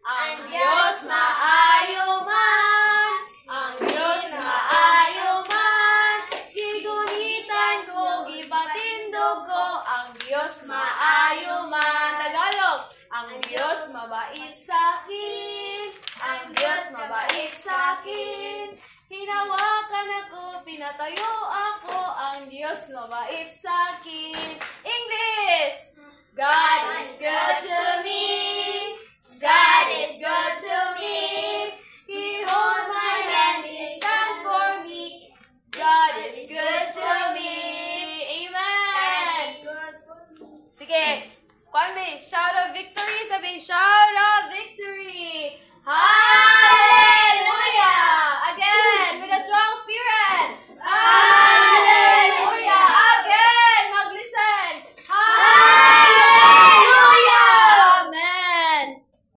Ang Diyos maayo man, ang Diyos maayo man, gigunitan ko, gipatindog ko, ang Diyos maayo man. Tagalog, ang Diyos mabait sa'kin, ang Diyos mabait sa'kin. Hinawakan ako, pinatayo ako, ang Diyos mabait sa'kin. English! God is good to me.